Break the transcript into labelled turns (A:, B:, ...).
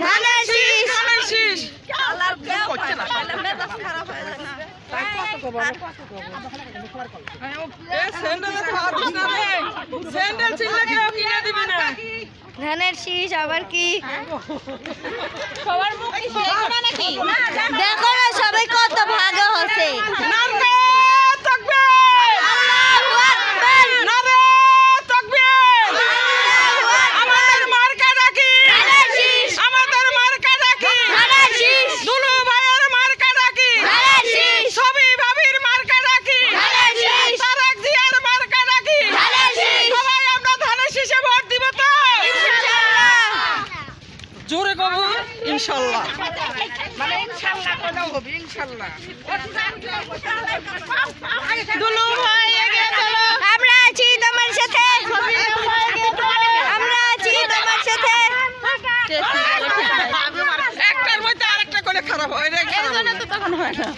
A: ধানের শীষ। ধানের শীষ আবার কি দেখো না সবাই কত ভাগা হচ্ছে।
B: জোরে কব ইনশাআল্লাহ। দুলু ভাই এগিয়ে চলো।
A: আমরা আছি তোমার সাথে, আমরা আছি তোমার সাথে।
B: একটার মধ্যে আরেকটা করে খারাপ হয়, তখন হয় না।